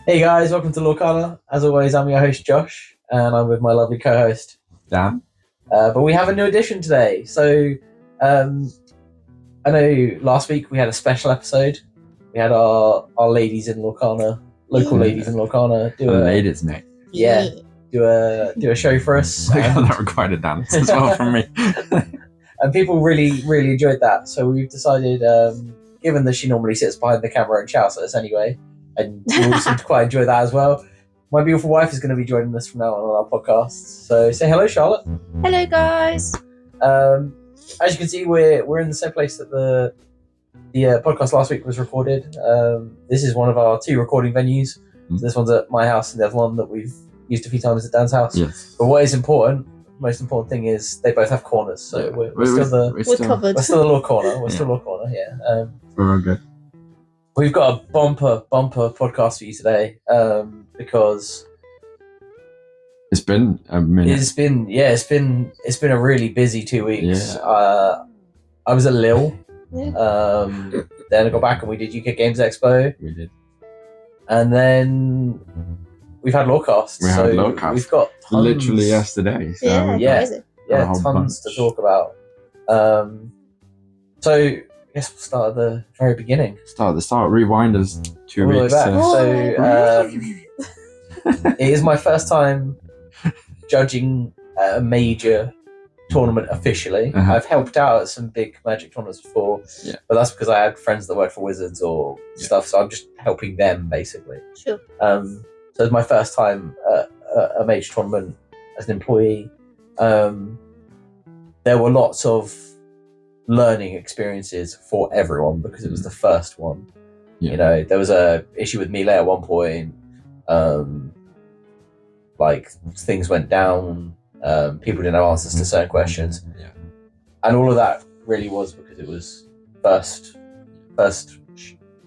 Hey guys, welcome to Lorcana. As always, I'm your host Josh, and I'm with my lovely co-host Dan. But we have a new addition today. So, I know last week we had a special episode. We had our ladies in Lorcana, local ladies in Lorcana, do a ladies' night. Yeah, do a show for us. That required a dance as well from me. And people really enjoyed that. So we've decided, given that she normally sits behind the camera and shouts at us anyway, and we all seem to quite enjoy that as well. My beautiful wife is going to be joining us from now on our podcast. So say hello, Charlotte. Hello, guys. As you can see, we're in the same place that the podcast last week was recorded. This is one of our two recording venues. So this one's at my house, and the other one that we've used a few times at Dan's house. Yes. But what is important, the most important thing is they both have corners. So Yeah. we're still covered. we're still the little corner. We're still a little corner. Yeah. We're all good. We've got a bumper podcast for you today because It's been a minute. it's been a really busy 2 weeks. Yeah. I was at Lille. Yeah. Then I got back and we did UK Games Expo, We did. and then we've had Lawcast. We had Lawcast. We've got tons, Literally yesterday. So Yeah, we've yeah. crazy. a whole tons to bunch. talk about. So I guess we'll start at the very beginning. Rewind us 2 All the way weeks. back. Oh. So it is my first time judging a major tournament officially. Uh-huh. I've helped out at some big Magic tournaments before, Yeah. but that's because I had friends that worked for Wizards or stuff, so I'm just helping them basically. Sure. So it's my first time at a major tournament as an employee. There were lots of learning experiences for everyone because it was the first one. Yeah. You know, there was a issue with Melee at one point. Like things went down. People didn't have answers to certain questions, Yeah. and all of that really was because it was first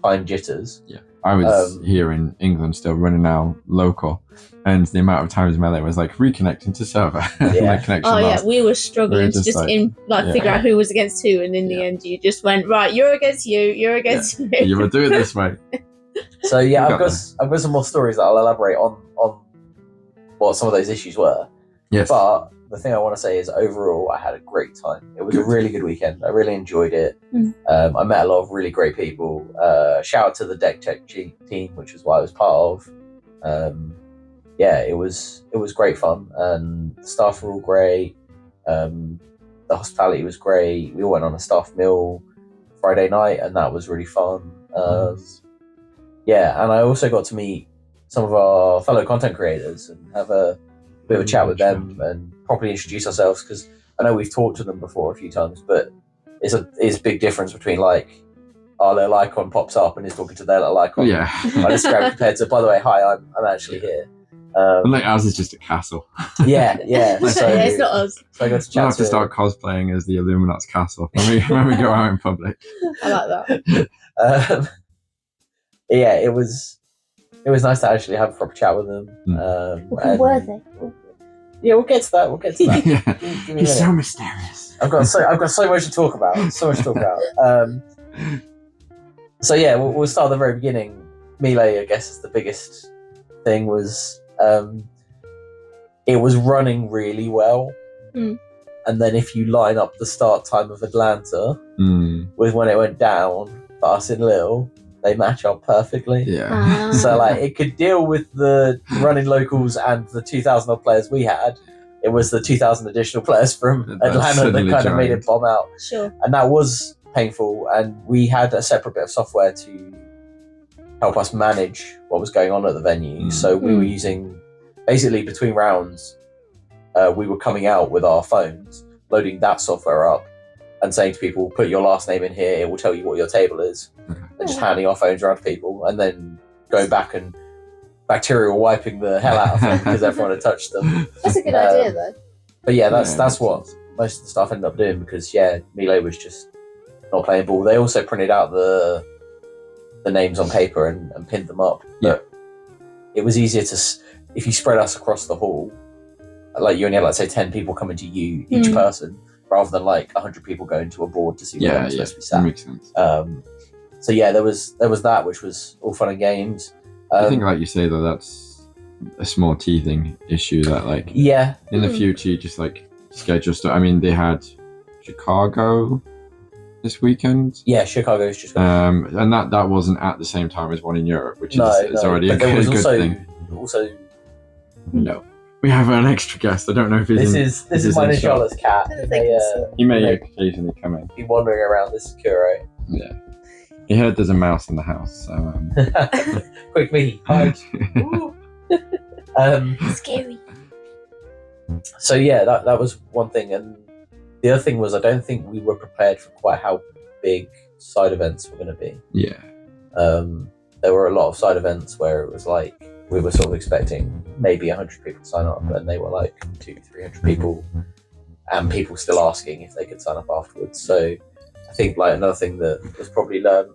time jitters. I was here in England still running our local, and the amount of times Melee was like reconnecting to server. Yeah. The connection Oh yeah, lost. we were struggling to just just like- figure out who was against who, and in the Yeah. end, you just went right. You're against you. You're against me. You will do it this way. So yeah, We I've got got some more stories that I'll elaborate on what some of those issues were. Yes. But the thing I want to say is overall, I had a great time. It was a Good. really good weekend. I really enjoyed it. Mm. I met a lot of really great people. Shout out to the Deck Tech team, which is what I was part of. It was great fun, and the staff were all great. The hospitality was great. We all went on a staff meal Friday night, and that was really fun. And I also got to meet some of our fellow content creators and have a bit of a chat with them and properly introduce ourselves, because I know we've talked to them before a few times, but it's a big difference between like our little icon pops up and is talking to their little icon Yeah. on Instagram compared to, by the way, hi, I'm actually here. And like ours is just a castle. Yeah. Yeah, it's not us. So I got to We'll chat have to start cosplaying as the Illuminat's castle when we go out in public. I like that. It was nice to actually have a proper chat with them. Who were they? Yeah, we'll get to that. Give me a He's minute. so mysterious. I've got so much to talk about. We'll start at the very beginning. Melee, I guess, is the biggest thing. Was it was running really well, Mm. and then if you line up the start time of Atlanta with when it went down for us in Lille, they match up perfectly. Yeah. So like it could deal with the running locals and the 2,000 odd players we had. It was the 2,000 additional players from That Atlanta that suddenly kind of made joined. it bomb out. Sure. And that was painful, and we had a separate bit of software to help us manage what was going on at the venue. So we were using, basically between rounds, we were coming out with our phones, loading that software up and saying to people, put your last name in here, it will tell you what your table is, and just handing our phones around to people, and then going back and bacterial wiping the hell out of them because everyone had touched them. That's a good idea, though. But yeah, that's makes what sense. most of the staff ended up doing, because Melee was just not playing ball. They also printed out the names on paper and pinned them up. Yeah. But it was easier if you spread us across the hall, like you only had, like, say 10 people coming to you each person, rather than like 100 people going to a board to see where they're supposed to be That sat. makes sense. There was that, which was all fun and games. I think, like you say, though, that's a small teething issue that, like, yeah, in the future, you just, like, schedule stuff. I mean, they had Chicago this weekend. Yeah, Chicago's just and that wasn't at the same time as one in Europe, which is already a but there was good thing. Also, no, we have an extra guest. I don't know if he's this is mine and Charlotte's cat. He may occasionally come in. Be wandering around. This is Kuro. Yeah, he heard there's a mouse in the house. So quick, me hide. Scary. So yeah, that was one thing, and the other thing was I don't think we were prepared for quite how big side events were going to be. Yeah. There were a lot of side events where it was like we were sort of expecting maybe 100 people to sign up, and they were like 200-300 people, and people still asking if they could sign up afterwards. So I think like another thing that was probably learned.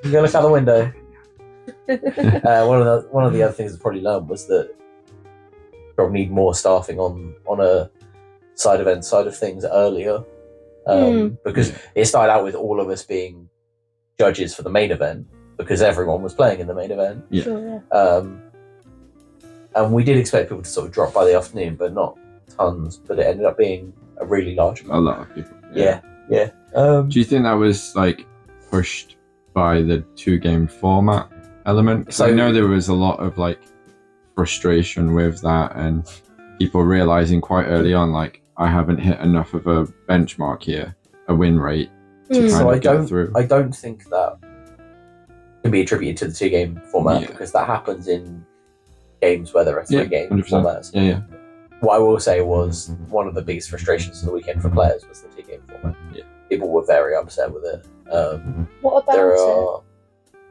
You go look out the window. One of the other things that probably learned was that probably need more staffing on a side event side of things earlier, because it started out with all of us being judges for the main event because everyone was playing in the main event. Yeah. Sure, yeah. And we did expect people to sort of drop by the afternoon, but not tons. But it ended up being a really large amount. A lot of people. Yeah. Do you think that was like pushed by the 2-game format element? So I know there was a lot of like frustration with that, and people realizing quite early on, like, I haven't hit enough of a benchmark here, a win rate to kind of get through. I don't think that can be attributed to the 2-game format, because that happens in games where there are 3-game formats. Yeah. What I will say was one of the biggest frustrations of the weekend for players was the 2-game format. Yeah. People were very upset with it. What about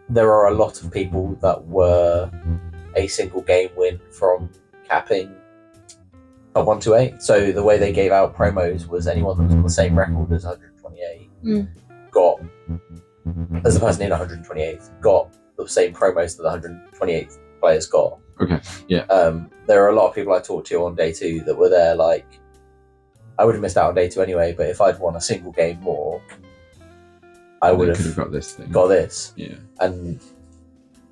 there are a lot of people that were a single game win from capping a 1-8. So the way they gave out promos was anyone that was on the same record as 128 got, as the person in 128th, got the same promos that the 128th players got. Okay, yeah. There are a lot of people I talked to on day 2 that were there like, I would have missed out on day 2 anyway, but if I'd won a single game more, I would have got this thing. Got this. Yeah. And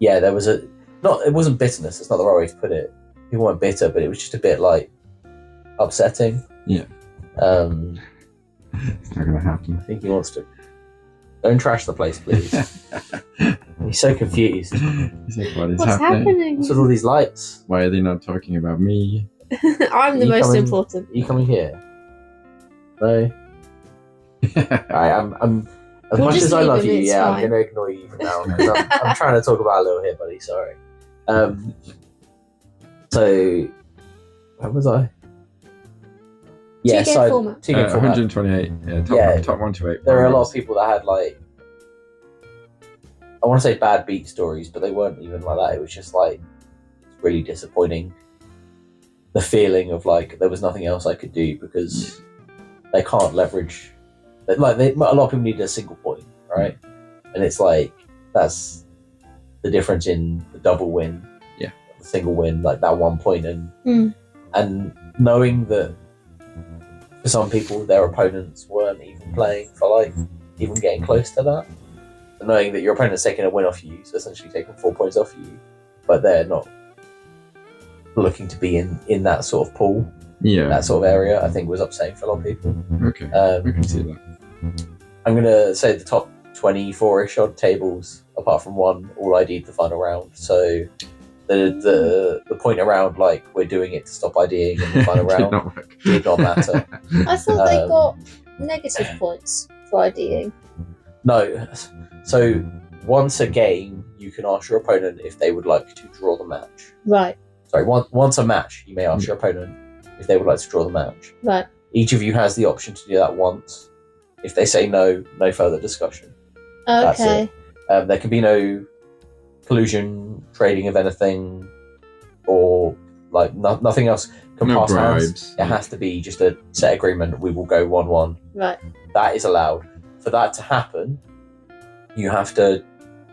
yeah, there was it wasn't bitterness, it's not the right way to put it. People weren't bitter, but it was just a bit like upsetting. Yeah. It's not gonna happen. I think he wants to. Don't trash the place, please. He's so confused. He's like, what's happening? What's with all these lights? Why are they not talking about me? I'm the most important. Are you coming here? No. I'm as much as I love you, I'm going to ignore you for now. I'm trying to talk about a little here, buddy. Sorry. So, where was I? Yeah, 2-game format. 2-game format. 128. Yeah, top 1 to 8. There are a lot of people that had like, I want to say bad beat stories, but they weren't even like that. It was just like, it's really disappointing. The feeling of like there was nothing else I could do because they can't leverage. Like a lot of people need a single point, right? And it's like that's the difference in the double win, the single win, like that 1 point, and knowing that for some people their opponents weren't even playing for like even getting close to that, and knowing that your opponent's taking a win off you, so essentially taking 4 points off you, but they're not looking to be in that sort of pool, that sort of area, I think was upsetting for a lot of people. Okay, I can see that. I'm gonna say the top 24-ish odd tables, apart from one, all ID'd the final round. So the point around like we're doing it to stop IDing in the final round did not matter. I thought they got negative points for IDing. No, so once a game you can ask your opponent if they would like to draw the match. Right. Sorry, once a match you may ask your opponent if they would like to draw the match. Right. Each of you has the option to do that once. If they say no, no further discussion. Okay. That's it. There can be no collusion, trading of anything, or like nothing else can pass hands. It has to be just a set agreement. We will go 1-1. Right. That is allowed. For that to happen, you have to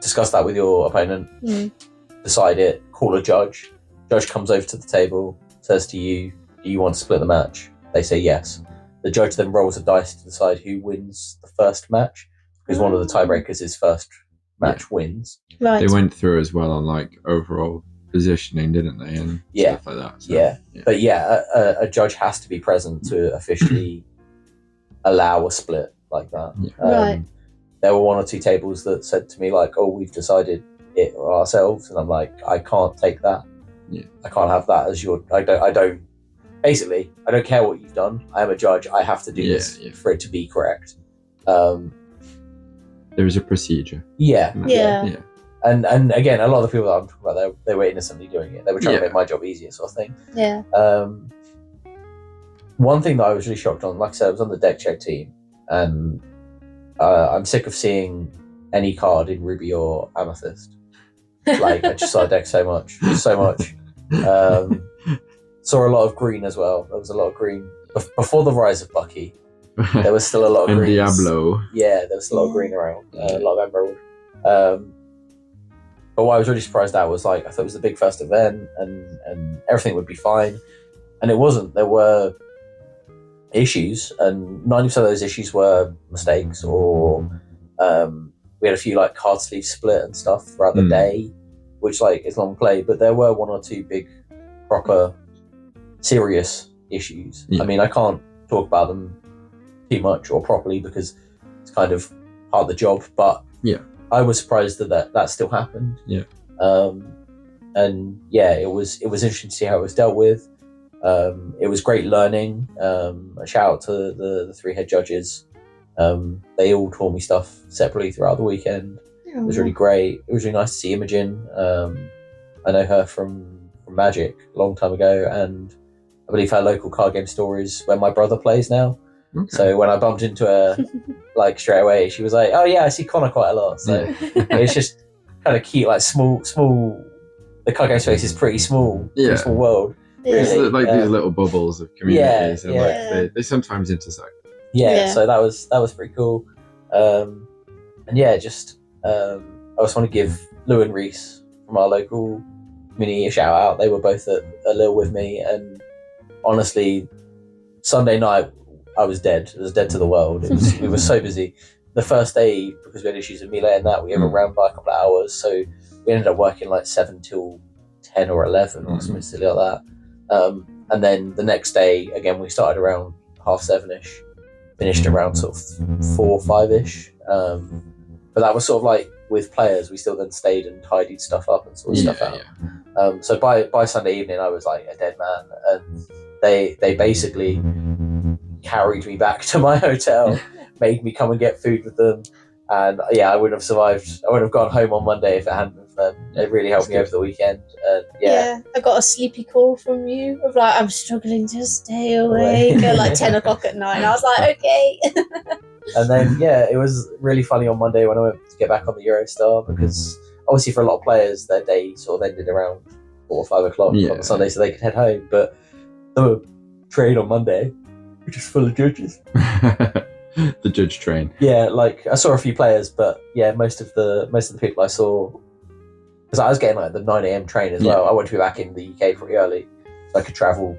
discuss that with your opponent, decide it, call a judge. Judge comes over to the table, says to you, do you want to split the match? They say yes. The judge then rolls a dice to decide who wins the first match, because one of the tiebreakers is first match wins. Right. They went through as well on like overall positioning, didn't they? And stuff like that. So, yeah. But a judge has to be present to officially allow a split like that. Right. There were 1 or 2 tables that said to me like, "Oh, we've decided it ourselves," and I'm like, "I can't take that. I can't have that as your. I don't. Basically, I don't care what you've done. I am a judge. I have to do this for it to be correct." There is a procedure. Yeah. And again, a lot of the people that I'm talking about, they were innocently doing it. They were trying to make my job easier, sort of thing. Yeah. One thing that I was really shocked on, like I said, I was on the deck check team, and I'm sick of seeing any card in Ruby or Amethyst. Like, I just saw a deck so much. Saw a lot of green as well. There was a lot of green before the rise of Bucky. There was still a lot of and green. Diablo. Yeah, there was a lot of green around. A lot of emerald. But what I was really surprised at was like I thought it was the big first event and everything would be fine, and it wasn't. There were issues, and 90% of those issues were mistakes, or we had a few like card sleeve split and stuff throughout the day, which like is long play. But there were 1 or 2 big, proper, serious issues. I mean, I can't talk about them too much or properly because it's kind of part of the job, but I was surprised that still happened. And it was interesting to see how it was dealt with. It was great learning. A shout out to the 3 head judges. They all taught me stuff separately throughout the weekend. It was really great. It was really nice to see Imogen. I know her from Magic a long time ago, and I believe her local card game store is where my brother plays now. Okay. So when I bumped into her, like straight away, she was like, "Oh yeah, I see Connor quite a lot." So it's just kind of cute, like small. The card game space is pretty small. Pretty small world. Really. It's like these little bubbles of communities, and like they sometimes intersect. So that was pretty cool. And just I also want to give Lou and Reese from our local community a shout out. They were both at Lille with me, and honestly, Sunday night I was dead. I was dead to the world. We were so busy. The first day, because we had issues with Melee and that, we overran by a couple of hours, so we ended up working like 7 till 10 or 11 or something silly like that. And then the next day, again, we started around 7:30ish, finished around sort of 4 or 5ish. But that was sort of like with players, we still then stayed and tidied stuff up and sorted stuff out. So by Sunday evening, I was like a dead man, and they basically carried me back to my hotel, made me come and get food with them, and I wouldn't have survived. I would have gone home on Monday if it hadn't been for them. It really helped me over the weekend. And I got a sleepy call from you of like, I'm struggling to stay awake at like 10 o'clock at night, and I was like, okay. And then it was really funny on Monday when I went to get back on the Eurostar, because obviously for a lot of players their day sort of ended around 4 or 5 o'clock on Sunday, so they could head home. But the train on Monday, which is full of judges. The judge train. Yeah, like I saw a few players, but most of the people I saw, because I was getting like the 9 a.m. train as well. I wanted to be back in the UK pretty early, so I could travel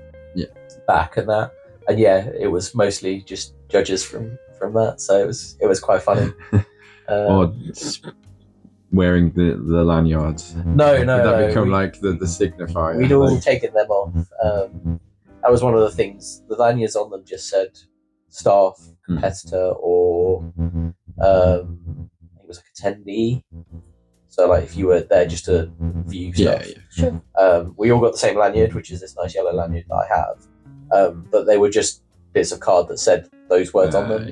back and that. And it was mostly just judges from that, so it was quite funny. Or wearing the lanyards. No, that become like the signifier. We'd all taken them off. That was one of the things. The lanyards on them just said staff, competitor, or I think it was like attendee. So like if you were there just to view stuff. Sure. We all got the same lanyard, which is this nice yellow lanyard that I have. But they were just bits of card that said those words on them.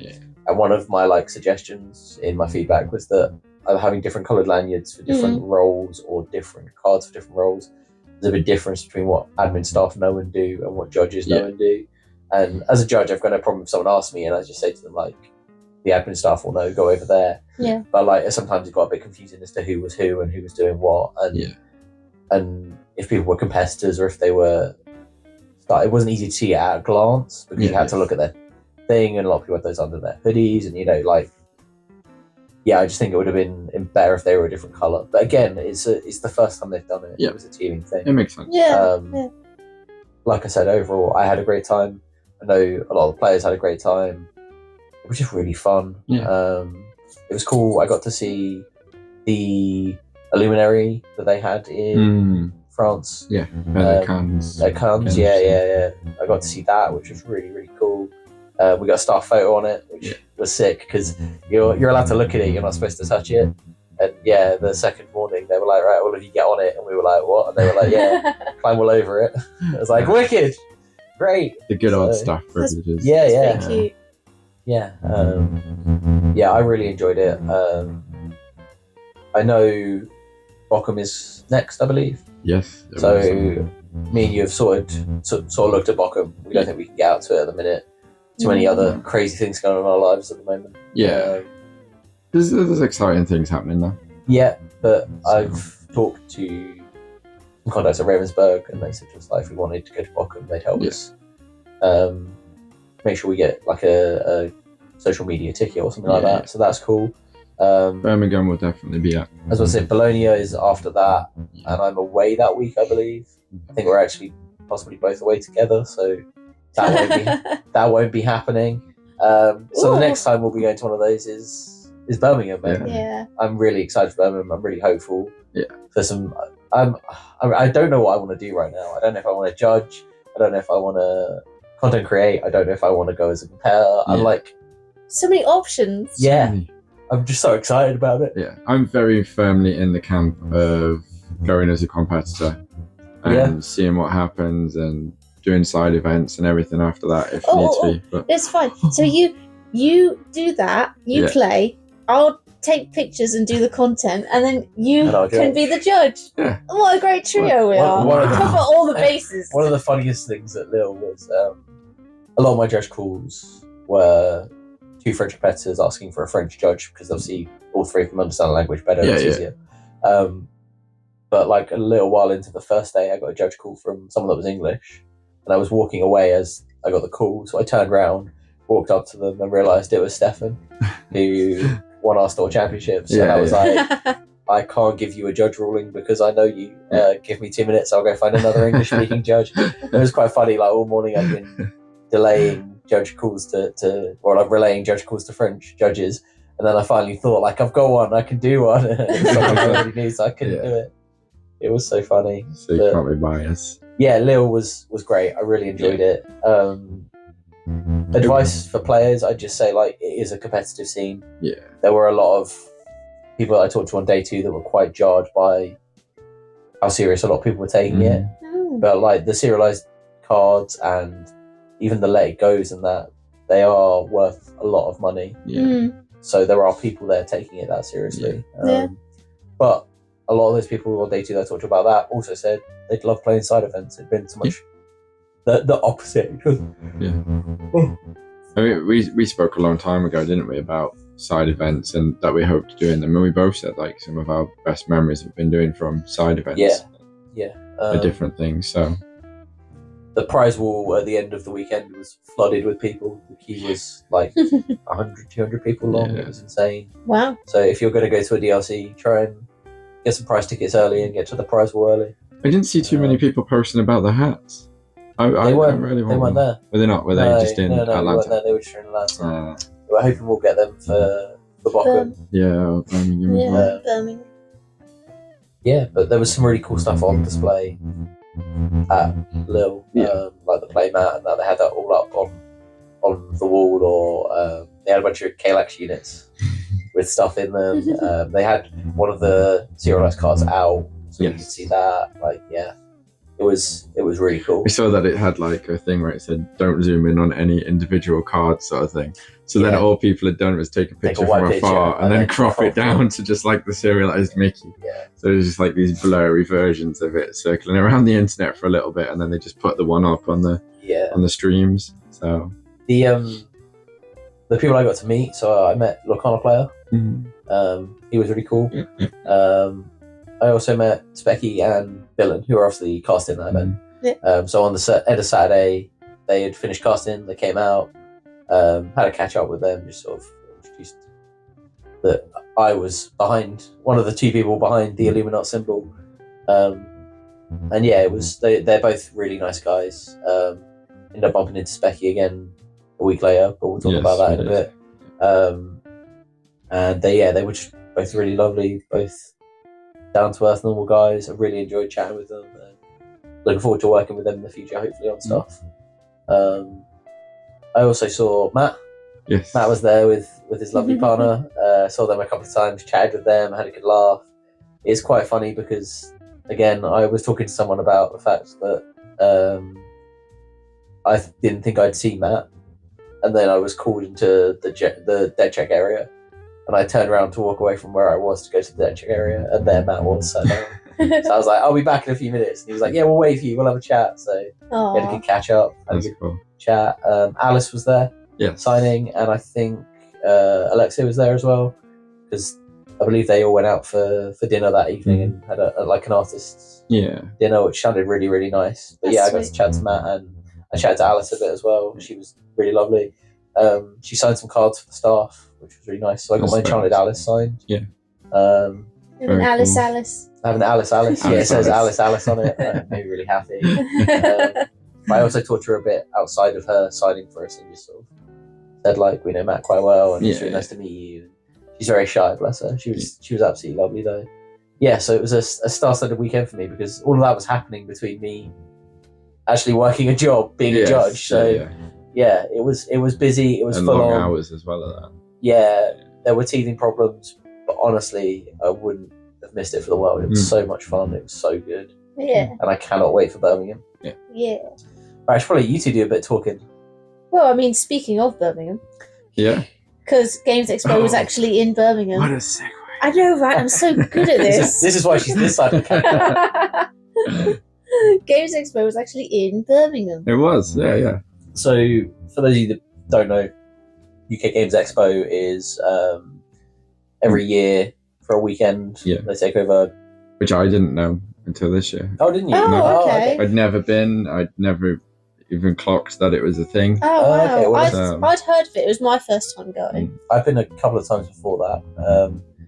And one of my like suggestions in my feedback was that having different coloured lanyards for different roles, or different cards for different roles, there's a big difference between what admin staff know and do and what judges know and do. And as a judge, I've got no problem if someone asks me and I just say to them like, the admin staff will know, go over there. Yeah. But like sometimes it got a bit confusing as to who was who and who was doing what, and if people were competitors or if they were. It wasn't easy to see at a glance because you had to look at their thing, and a lot of people had those under their hoodies, and I just think it would have been better if they were a different colour. But again, it's the first time they've done it. It was a teaming thing. It makes sense. Like I said, overall, I had a great time. I know a lot of the players had a great time. It was just really fun. It was cool. I got to see the Illuminary that they had in France. Yeah, Cannes. Cannes, yeah. I got to see that, which was really, really cool. We got a staff photo on it, which was sick because you're allowed to look at it, you're not supposed to touch it. And yeah, the second morning they were like, right, well, if you get on it, and we were like, what? And they were like, yeah, climb all over it. I was like, wicked, great. The good old staff privileges. Yeah. Cute. Yeah, I really enjoyed it. I know Bochum is next, I believe. Yes. So me and you have sort of looked at Bochum. We don't think we can get out to it at the minute. Too many other crazy things going on in our lives at the moment. Yeah. There's exciting things happening there. Yeah, but I've talked to some contacts at Ravensburg, and they said just like if we wanted to go to Bochum, they'd help us. Make sure we get like a social media ticket or something like that. So that's cool. Birmingham will definitely be at. As I said, Bologna is after that, and I'm away that week, I believe. I think we're actually possibly both away together, so that won't be happening. So the next time we'll be going to one of those is Birmingham, mate. Yeah. I'm really excited for Birmingham. I'm really hopeful. Yeah. For some, I don't know what I want to do right now. I don't know if I want to judge. I don't know if I want to content create. I don't know if I want to go as a competitor. I'm like, so many options. Yeah. I'm just so excited about it. Yeah, I'm very firmly in the camp of going as a competitor and seeing what happens and doing side events and everything after that if needs be. But it's fine. So you do that, you play, I'll take pictures and do the content, and then you can be the judge. Yeah. What a great trio we are. We cover all the bases. One of the funniest things at Lille was a lot of my judge calls were two French competitors asking for a French judge because obviously all three of them understand the language better. It's easier. But like a little while into the first day, I got a judge call from someone that was English, and I was walking away as I got the call. So I turned around, walked up to them, and realised it was Stefan, who won our store championships. And I was like, I can't give you a judge ruling because I know you. Give me 2 minutes, I'll go find another English-speaking judge. It was quite funny. Like all morning, I've been delaying judge calls or like relaying judge calls to French judges, and then I finally thought, like, I've got one, I can do one. It's like I already knew, so I couldn't do it. It was so funny. So you can't be biased. Yeah, Lille was great. I really enjoyed it. Advice for players, I'd just say, like, it is a competitive scene. Yeah. There were a lot of people that I talked to on day 2 that were quite jarred by how serious a lot of people were taking it. But like the serialized cards and even the let it goes and that, they are worth a lot of money. So there are people there taking it that seriously. But a lot of those people on day 2 that I talked to about that also said they'd love playing side events. It'd been so much the opposite. I mean, we spoke a long time ago, didn't we, about side events and that we hope to do in them, and we both said like some of our best memories have been doing from side events. Different things. So the prize wall at the end of the weekend was flooded with people. The queue was like 100, 200 people long. It was insane. Wow. So if you're going to go to a DLC, try and get some prize tickets early and get to the prize wall early. I didn't see too many people posting about the hats. They weren't there. Were they not? Were they just in Atlanta? No, they weren't there. They were just in Atlanta. We're hoping we'll get them for Bochum. Yeah, Birmingham as well. Birmingham. Yeah, but there was some really cool stuff on display at Lille, like the play mat, and that they had that all up on the wall, or they had a bunch of Kalax units with stuff in them. They had one of the serialized cards out, so you could see that. Like, it was really cool. We saw that it had like a thing where it said "Don't zoom in on any individual card" sort of thing. So then all people had done was take a picture from afar and then crop it down to just like the serialized Mickey. So it was just like these blurry versions of it circling around the internet for a little bit, and then they just put the one up on the streams. So the people I got to meet, so I met Lorcana player. He was really cool. I also met Specky and Dylan, who are obviously casting that event. So on the end of Saturday, they had finished casting, they came out, had a catch up with them, just sort of introduced that I was behind, one of the 2 people behind the Illuminati symbol. And it was, they're both really nice guys. Ended up bumping into Specky again a week later, but we'll talk about that in a bit. And they were just both really lovely, both down to earth, normal guys. I really enjoyed chatting with them. And looking forward to working with them in the future, hopefully on stuff. I also saw Matt. Yes. Matt was there with his lovely partner. Saw them a couple of times, chatted with them, had a good laugh. It's quite funny because, again, I was talking to someone about the fact that I didn't think I'd see Matt, and then I was called into the deck check area, and I turned around to walk away from where I was to go to the deck check area, and there Matt was sat down. So I was like, I'll be back in a few minutes. And he was like, yeah, we'll wait for you. We'll have a chat. So we had a good catch up, had a good chat. Alice was there signing, and I think Alexia was there as well, because I believe they all went out for dinner that evening and had an artist's dinner, which sounded really, really nice. But I got to chat to Matt, and I chatted to Alice a bit as well. She was really lovely. She signed some cards for the staff, which was really nice. So I got my Enchanted Alice signed. Yeah. An Alice cool. Alice. I have an Alice. Yeah, it says Alice on it. That made me really happy. But I also talked to her a bit outside of her signing for us, and just sort of said, like, we know Matt quite well, and it's really nice to meet you. She's very shy, bless her. She was absolutely lovely though. Yeah, so it was a star-studded weekend for me, because all of that was happening between me actually working a job, being a judge. So it was busy. It was and full long on hours as well at that. Yeah, there were teething problems, but honestly, I wouldn't have missed it for the world. It was so much fun. It was so good. Yeah. And I cannot wait for Birmingham. Yeah. Right, I should probably you two do a bit of talking. Well, I mean, speaking of Birmingham. Yeah. Because Games Expo was actually in Birmingham. What a segue. I know, right? I'm so good at this. This is why she's this side of the camera. Games Expo was actually in Birmingham. It was, yeah. So, for those of you that don't know, UK Games Expo is every year for a weekend. Yeah. They take over. Which I didn't know until this year. Oh, didn't you? Oh, No. okay. I'd never been. I'd never even clocked that it was a thing. Oh, wow. Okay, well, I'd heard of it. It was my first time going. I've been a couple of times before that.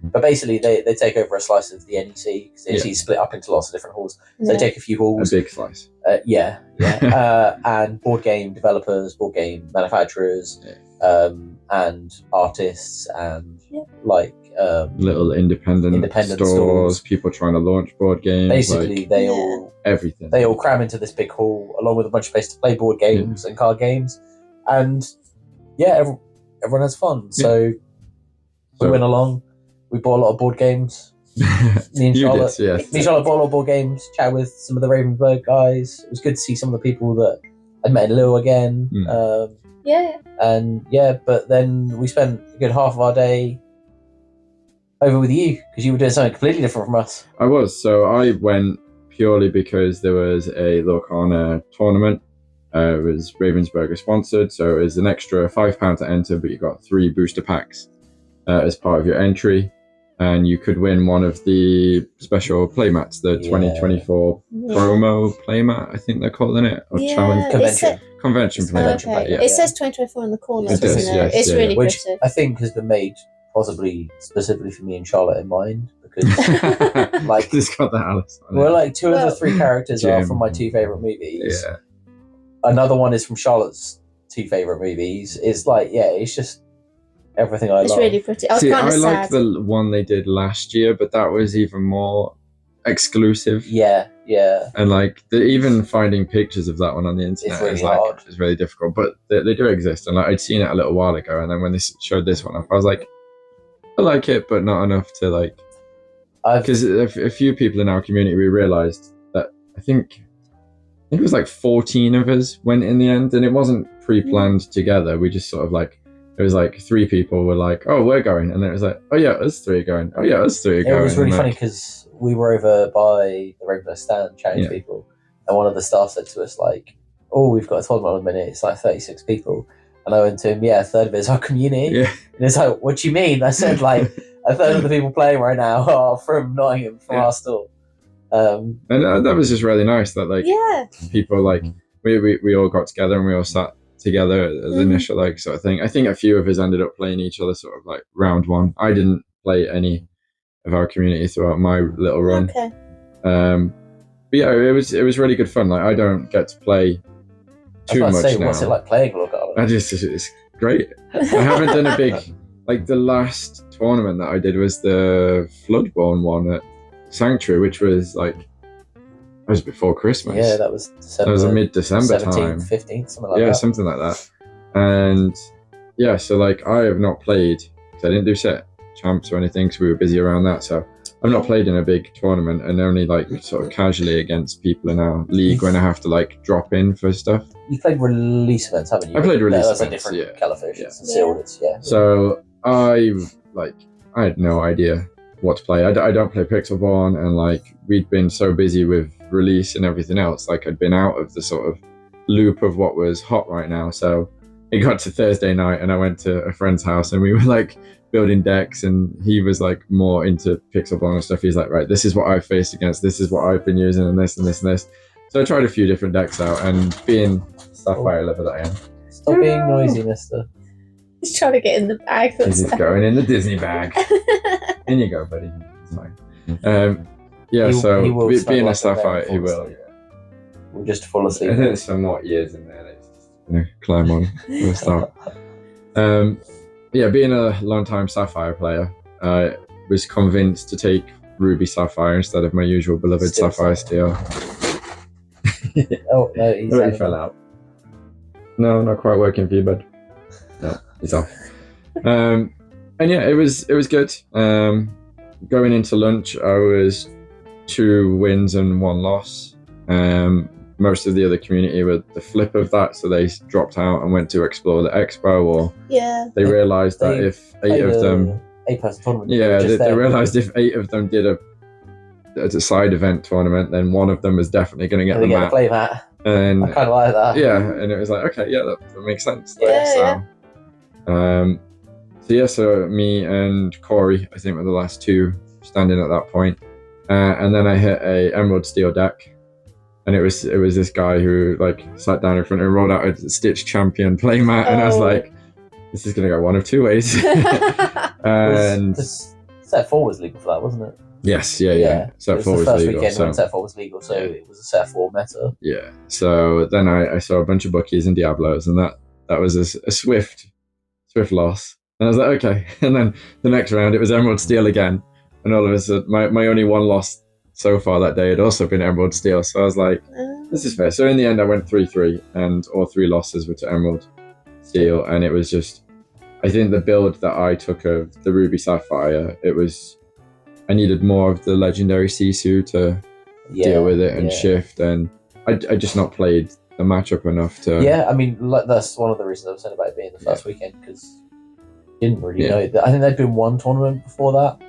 But basically, they take over a slice of the NEC, because the NEC is split up into lots of different halls. So they take a few halls. A big slice. And board game developers, board game manufacturers, and artists, and little independent stores, people trying to launch board games. Basically, everything. They all cram into this big hall, along with a bunch of space to play board games and card games, and everyone has fun. So we went along. We bought a lot of board games. Me and Charlotte, Me and Charlotte bought a lot of board games. Chat with some of the Ravensburg guys. It was good to see some of the people that I'd met in Lille again. But then we spent a good half of our day over with you, because you were doing something completely different from us. I was. So I went purely because there was a Lorcana tournament. It was Ravensburger sponsored, so it was an extra £5 to enter, but you got 3 booster packs as part of your entry. And you could win one of the special playmats, the 2024 promo playmat, I think they're calling it, or challenge convention playmat. Okay. It says 2024 in the corner, It doesn't does, it? yes, It's really Which pretty. I think has been made possibly specifically for me and Charlotte in mind, because it's got the Alice on it. well, like 2 of the 3 characters are from my 2 favourite movies. Yeah. Another one is from Charlotte's 2 favourite movies. It's it's just everything I love. It's really pretty. I was kind of sad. I like the one they did last year, but that was even more exclusive. Yeah. And even finding pictures of that one on the internet really hard. It's really difficult. But they do exist, and I'd seen it a little while ago, and then when they showed this one up, I was like, I like it, but not enough to because a few people in our community, we realised that I think it was 14 of us went in the end, and it wasn't pre-planned together. We just sort of it was 3 people were oh, we're going, and then it was oh yeah, us 3 are going. Oh yeah, us 3 are going. It was really funny, because we were over by the regular stand chatting to people, and one of the staff said to us oh, we've got a tournament in a minute. It's 36 people. And I went to him, a third of it is our community. Yeah. And it's what do you mean? I said, a third of the people playing right now are from Nottingham, from our store. And that was just really nice that, people, we all got together and we all sat together at the initial, sort of thing. I think a few of us ended up playing each other sort of, round 1. I didn't play any of our community throughout my little run. Okay. But yeah, it was really good fun. I don't get to play too much now. What's it like playing Lorcana? It's great. I haven't done a big like the last tournament that I did was the Floodborne one at Sanctuary, which was like, it was before Christmas. Yeah, that was December. That was a mid-December 17th, time. 15th, something like that. Yeah, something like that. And yeah, so like I have not played, because I didn't do set champs or anything, because we were busy around that. So I've not played in a big tournament, and only like sort of casually against people in our league when I have to like drop in for stuff. You played release events, haven't you? I played release events. That's a different colourfish. Yeah. It's sealed. It's, yeah. So I had no idea what to play. I don't play Pixelborn, and like we'd been so busy with release and everything else, like I'd been out of the sort of loop of what was hot right now. So it got to Thursday night, and I went to a friend's house, and we were like building decks, and he was like more into Pixelborn and stuff. He's like, right, this is what I've faced against, this is what I've been using, and this and this and this. So I tried a few different decks out, and being Sapphire lover that I am. Stop being noisy, mister. He's trying to get in the bag. He's going in the Disney bag. In you go, buddy. It's fine. Yeah, so being a Sapphire, he will. Yeah. We'll just fall asleep. And there's some more years in there. It's just climb on. We'll start. Yeah, being a long-time Sapphire player, I was convinced to take Ruby Sapphire instead of my usual beloved Sapphire Steel. Oh, no, he fell out. No, not quite working for you, bud. No, he's off. And yeah, it was good. Going into lunch, I was 2 wins and 1 loss. Most of the other community were the flip of that, so they dropped out and went to explore the expo, or they realised that if 8 of them, 8-person tournament, they realised if 8 of them did a side event tournament, then one of them was definitely going to get the mat. Play mat. And I kind of like that. Yeah, and it was like, okay, yeah, that makes sense. Yeah, So me and Corey, I think, were the last 2 standing at that point. And then I hit a Emerald Steel deck, and it was this guy who like sat down in front and rolled out a Stitch Champion playmat, and I was like, this is going to go one of 2 ways. And set 4 was legal for that, wasn't it? Yes, yeah. Set 4 was legal. Weekend when set 4 was legal, so it was a set 4 meta. Yeah. So then I saw a bunch of Buckies and Diablos, and that was a swift loss. And I was like, okay. And then the next round, it was Emerald Steel again. And all of a sudden, my only 1 loss so far that day had also been Emerald Steel. So I was like, this is fair. So in the end, I went 3-3, and all 3 losses were to Emerald Steel. And it was just, I think the build that I took of the Ruby Sapphire, I needed more of the legendary Sisu to deal with it and shift. And I just not played the matchup enough to... Yeah, I mean, that's one of the reasons I was saying about it being the first weekend, because didn't really know. I think there'd been 1 tournament before that.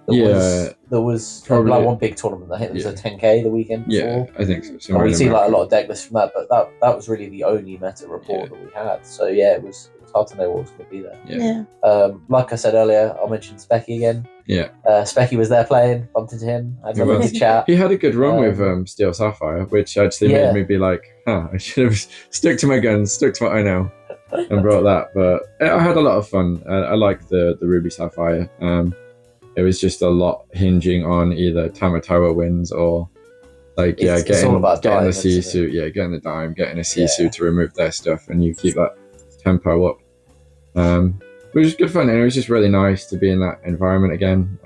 There was probably like 1 big tournament. I think there was a 10k the weekend before. Yeah, I think so. And we see like a lot of deck lists from that, but that was really the only meta report that we had. So yeah, it was hard to know what was going to be there. Yeah. Like I said earlier, I'll mention Specky again. Yeah. Specky was there playing. Bumped into him. Had a good chat. He had a good run with Steel Sapphire, which actually made me be like, I should have stuck to my guns, stuck to what I know, and brought that. But I had a lot of fun. I liked the Ruby Sapphire. It was just a lot hinging on either Tamatoa wins or like getting the Sisu, getting the dime, getting a Sisu to remove their stuff, and you keep that tempo up. It was good fun, and it was just really nice to be in that environment again.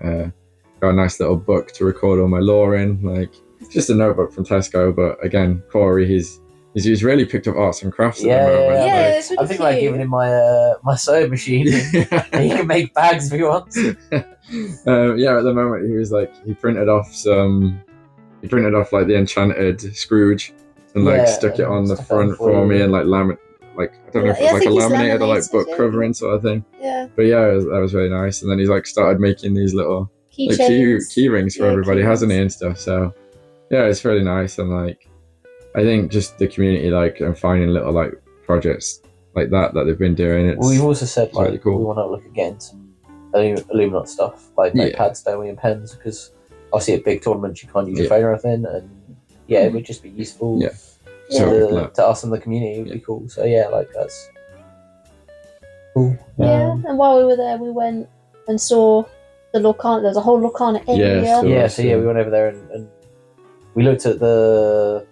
Got a nice little book to record all my lore in, like just a notebook from Tesco. But again, Corey, he's really picked up arts and crafts at the moment. Yeah, it's really I think like giving him my sewing machine. He can make bags if he wants. At the moment he printed off like the enchanted Scrooge and stuck it on the front for me and like I don't know if it was like a laminated or like book covering sort of thing. Yeah. But that was really nice. And then he's like started making these little key rings for everybody, hasn't he, and stuff. So yeah, it's really nice. And like I think just the community and finding little like projects like that they've been doing. We've also said really cool. We want to look at getting some Illuminati stuff like pads, don't we, and pens, because obviously at big tournaments you can't use your phone or anything, and it would just be useful. To us in the community, it would be cool. So that's cool. Yeah, and while we were there, we went and saw the Lorcana. There's a whole Lorcana area. So we went over there and we looked at the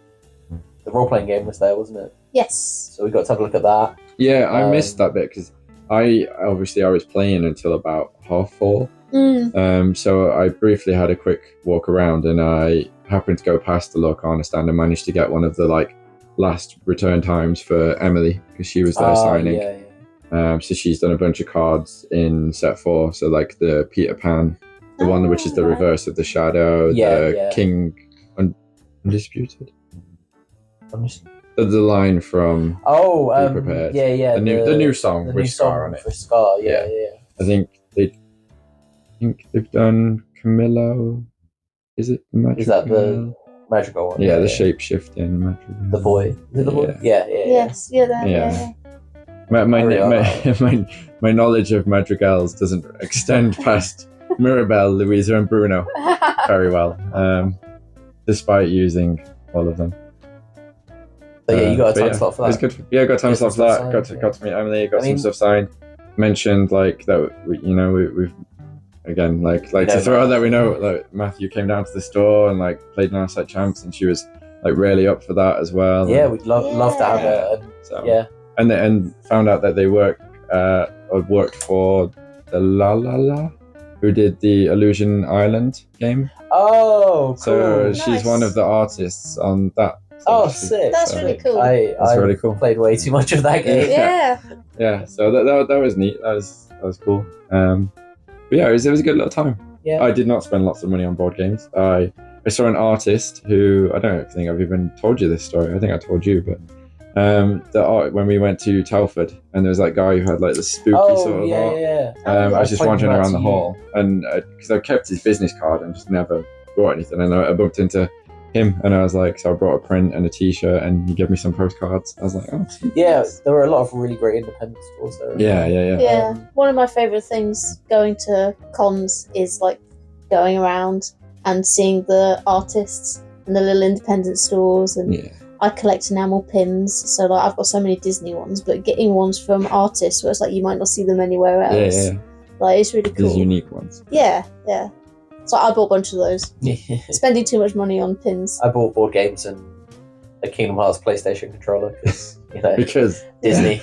role playing game was there, wasn't it? Yes. So we got to have a look at that. Yeah, I missed that bit because I was playing until about 4:30. So I briefly had a quick walk around, and I happened to go past the Lorcana stand and managed to get one of the like last return times for Emily, because she was there signing. So she's done a bunch of cards in set 4. So like the Peter Pan, the one which is the reverse of the Shadow, the King Undisputed. The line from Be Prepared. The new song with Scar on it. For Scar, I think they've done Camillo. Is it the Magical? Is that the Magical one? Yeah, the shape shifting Magical. The boy. Is it the boy? Yeah. Yes, yeah. My knowledge of madrigals doesn't extend past Mirabelle, Louisa, and Bruno very well, despite using all of them. But yeah, you got a time slot for that. It was good. Yeah, I got a time slot for that. Got to meet Emily. Got some stuff signed. Mentioned like that. We've again like to throw out that we know like Matthew came down to the store and like played an Outside Champs, and she was like really up for that as well. Yeah, we'd love to have her. And found out that they worked for the La, who did the Illusion Island game. Oh, cool. So she's one of the artists on that. Oh, sick. That's really cool. That's really cool. Played way too much of that game. Yeah. So that was neat. That was cool. But yeah, it was a good little time. Yeah. I did not spend lots of money on board games. I saw an artist who, I don't think I've even told you this story. I think I told you, but when we went to Telford, and there was that guy who had like the spooky sort of art. I was just wandering around the hall, and because I kept his business card and just never brought anything, and I bumped into him, and I was like, so I brought a print and a t-shirt, and he gave me some postcards. I was like, oh. Yeah, there were a lot of really great independent stores there. Yeah. One of my favourite things going to cons is like going around and seeing the artists and the little independent stores, and I collect enamel pins, so like I've got so many Disney ones, but getting ones from artists where it's like you might not see them anywhere else. Like it's really cool. These unique ones. Yeah. So I bought a bunch of those. Spending too much money on pins. I bought board games and a Kingdom Hearts PlayStation controller because Disney.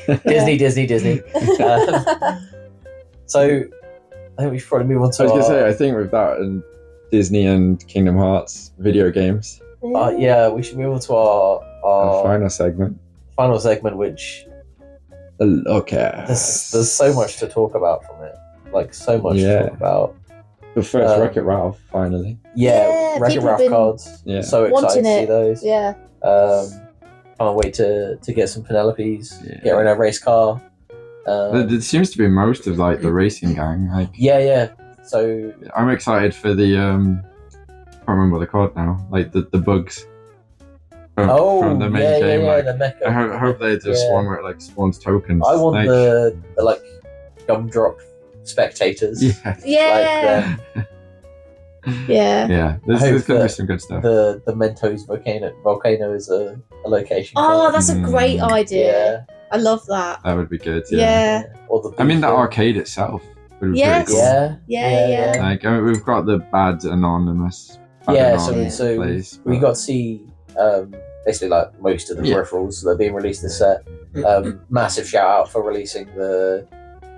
So I think we should probably move on to. I was gonna say, I think with that and Disney and Kingdom Hearts video games. We should move on to our final segment. Which Lorcana. There's so much to talk about from it. Like so much to talk about. The first Wreck-It Ralph, finally. Wreck-It Ralph cards. Yeah. So excited to see those. Yeah. Can't wait to get some Penelopes. Get her in a race car. There seems to be most of like the racing gang. Like. Yeah. So I'm excited for the I can't remember what they're called now. Like the bugs. From the main game. The mecha. I hope they just one where it like spawns tokens. I want the like gumdrop spectators. Yeah. There's gonna be some good stuff. The Mentos volcano is a location. Oh, that's a great idea. I love that. That would be good. Or the the arcade itself would be pretty cool. Yeah. Like we've got the bad anonymous. So place, we got to see basically like most of the peripherals that are being released this set. Massive shout out for releasing the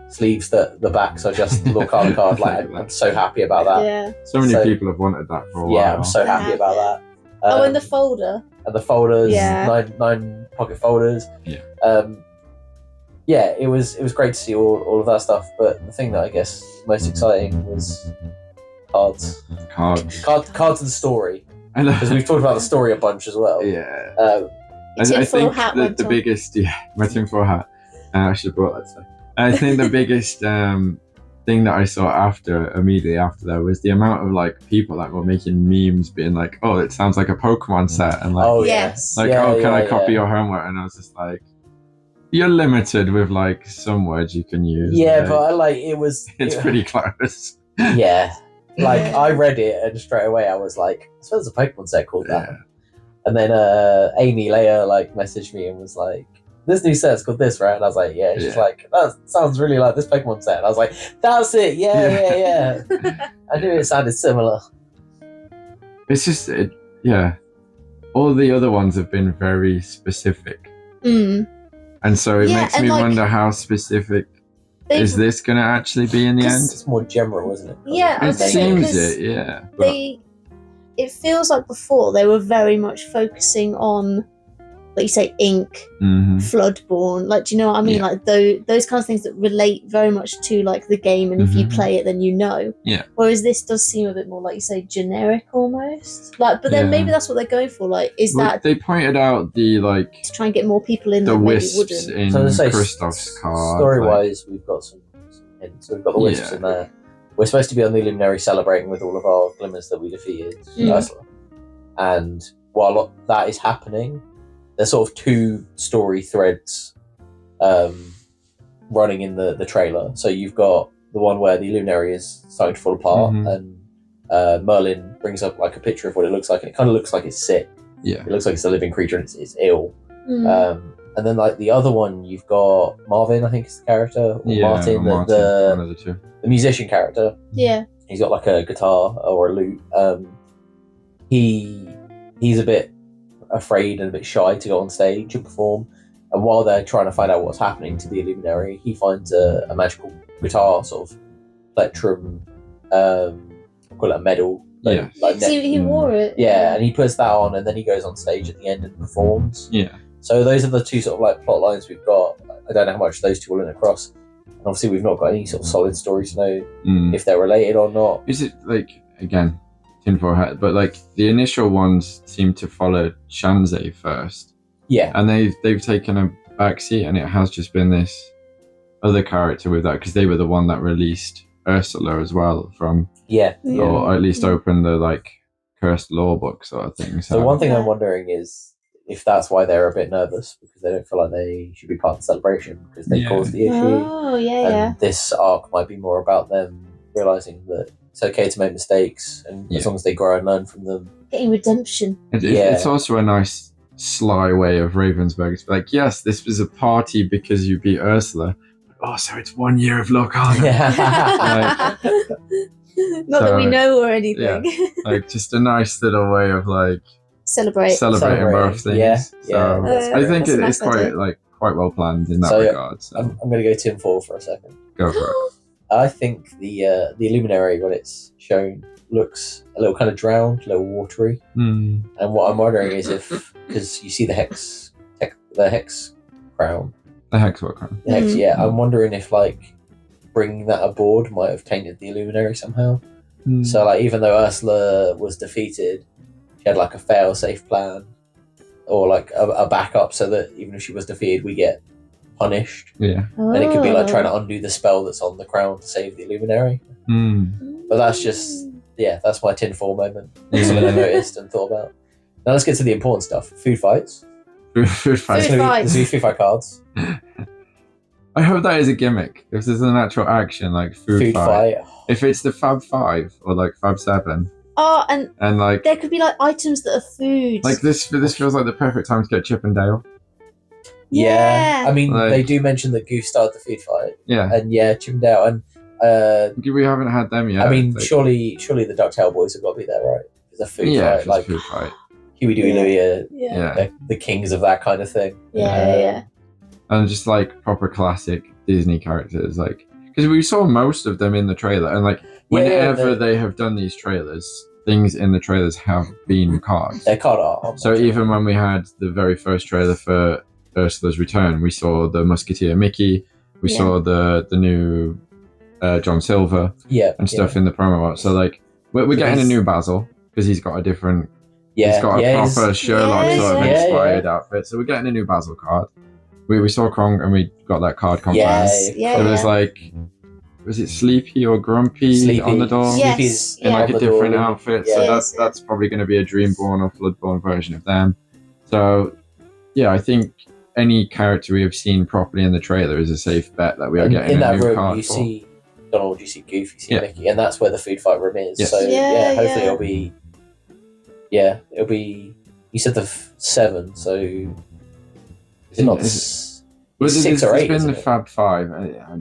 sleeves that the backs are just Lorcana card. Like I'm so happy about that. Yeah. So many people have wanted that for a while. Yeah, I'm so happy about that. And the folder. And the folders, 9 pocket folders. It was great to see all of that stuff. But the thing that I guess most exciting was cards and story. Because we've talked about the story a bunch as well. I think the biggest my tinfoil hat. I should have brought that stuff. I think the biggest thing that I saw immediately after that was the amount of like people that were making memes being like, oh, it sounds like a Pokemon set, and like, can I copy your homework? And I was just like, you're limited with like some words you can use. But it's pretty close. Like I read it and straight away I was like, I suppose there's a Pokemon set called that. And then Amy later like messaged me and was like, this new set's called this, right? And I was like, she's like, that sounds really like this Pokemon set. And I was like, that's it, yeah. I knew it sounded similar. It's just, all the other ones have been very specific. And so it makes me wonder how specific is this going to actually be in the end? It's more general, isn't it? Yeah, It seems it, yeah. But It feels like before they were very much focusing on, like you say, ink, Floodborne. Like, do you know what I mean? Yeah. Like those kinds of things that relate very much to like the game, and if you play it, then you know. Yeah. Whereas this does seem a bit more, like you say, generic almost. Like, but then maybe that's what they're going for. Like, that they pointed out the like to try and get more people in the that maybe wisps wouldn't. in So to say, Kristoff's card. story-wise, we've got some hints. So we've got the wisps in there. We're supposed to be on the Illuminary celebrating with all of our glimmers that we defeated, Ursula. And while that is happening, there's sort of two story threads running in the trailer. So you've got the one where the Illuminary is starting to fall apart, and Merlin brings up like a picture of what it looks like, and it kind of looks like it's sick. Yeah. It looks like it's a living creature and it's ill. And then like the other one, you've got Marvin, I think is the character, or Martin, one of the two. The musician character. Yeah. He's got like a guitar or a lute. He's a bit afraid and a bit shy to go on stage and perform. And while they're trying to find out what's happening to the Illuminary, he finds a magical guitar, sort of plectrum, I'll call it a medal. He wore it. Yeah, and he puts that on, and then he goes on stage at the end and performs. Yeah. So those are the two sort of like plot lines we've got. I don't know how much those two will link across. And obviously, we've not got any sort of solid story to know if they're related or not. Is it like, again, tinfoil hat, but like the initial ones seem to follow Shanzei first. Yeah. And they've taken a backseat, and it has just been this other character with that, because they were the one that released Ursula as well from, or at least opened the like cursed law book sort of thing. So one thing I'm wondering is if that's why they're a bit nervous, because they don't feel like they should be part of the celebration because they caused the issue. Oh, and this arc might be more about them realizing that it's okay to make mistakes, and as long as they grow and learn from them. Getting redemption. It's also a nice sly way of Ravensburg to be like, yes, this was a party because you beat Ursula, but also it's 1 year of Lorcana. Not that we know or anything. Yeah, like just a nice little way of like celebrating both things. I think it's quite well planned in that regard. So I'm going to go tinfoil for a second. Go for it. I think the Illuminary, when it's shown, looks a little kind of drowned, a little watery. And what I'm wondering is if, because you see the hex crown. The Hexwork crown. The hex, yeah. I'm wondering if like bringing that aboard might have tainted the Illuminary somehow. So like even though Ursula was defeated, she had like a fail-safe plan, or like a backup, so that even if she was defeated, we get punished. Yeah. And it could be like trying to undo the spell that's on the crown to save the Illuminary. But that's just, that's my tinfoil moment. Something I noticed and thought about. Now let's get to the important stuff. Food fights. Food fights. There's food fight cards. I hope that is a gimmick. If there's an actual action like food fight. If it's the Fab 5 or like Fab 7. Oh, and like there could be like items that are food. Like this feels like the perfect time to get Chip and Dale. Yeah. I mean, they do mention that Goof started the food fight. Yeah. And Chip and Dale. And we haven't had them yet. I mean, surely the DuckTale boys have got to be there, right? It's a food fight. Like food fight. Huey, Dewey, Louie are the kings of that kind of thing. Yeah. And just like proper classic Disney characters, like, because we saw most of them in the trailer, and like whenever they have done these trailers, things in the trailers have been cards. They're card art. So even when we had the very first trailer for Ursula's Return, we saw the Musketeer Mickey, we saw the new John Silver, and stuff in the promo art. So like we're getting a new Basil because he's got a different. He's got a proper Sherlock sort of inspired outfit. So we're getting a new Basil card. We saw Krong and we got that card confirmed. It was like, was it Sleepy or Grumpy on the door? Yes. In like a different outfit. So that's probably going to be a Dreamborn or Floodborn version of them. So yeah, I think any character we have seen properly in the trailer is a safe bet that we are getting a new card. You see Donald, you see Goof, you see Mickey, and that's where the food fight room is. So hopefully it'll be. Yeah, it'll be. You said the 7, so is it not it's 6 or 8? It's been the Fab 5. I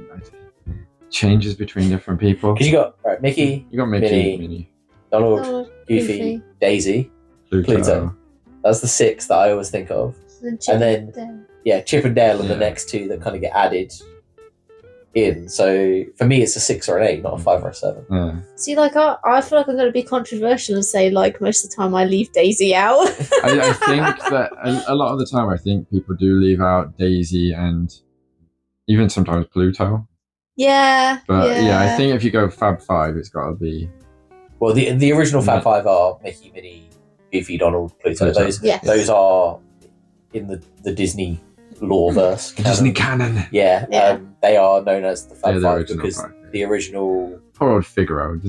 changes between different people. Because you got Mickey, you got Mickey, Minnie, Donald, Goofy, Daisy, Pluto. That's the 6 that I always think of, and then Chip and Dale are the next 2 that kind of get added in. So for me, it's a 6 or an 8, not a 5 or a 7. Yeah. See, like I feel like I'm going to be controversial and say like most of the time I leave Daisy out. I think that a lot of the time, I think people do leave out Daisy and even sometimes Pluto. Yeah. But yeah, I think if you go Fab 5, it's got to be. Well, the original Fab 5 are Mickey, Minnie, Goofy, Donald, Pluto. Those are in the Disney loreverse. Disney canon. Yeah, Yeah. they are known as the Fab Yeah, the 5 original because five. the original. Poor old Figaro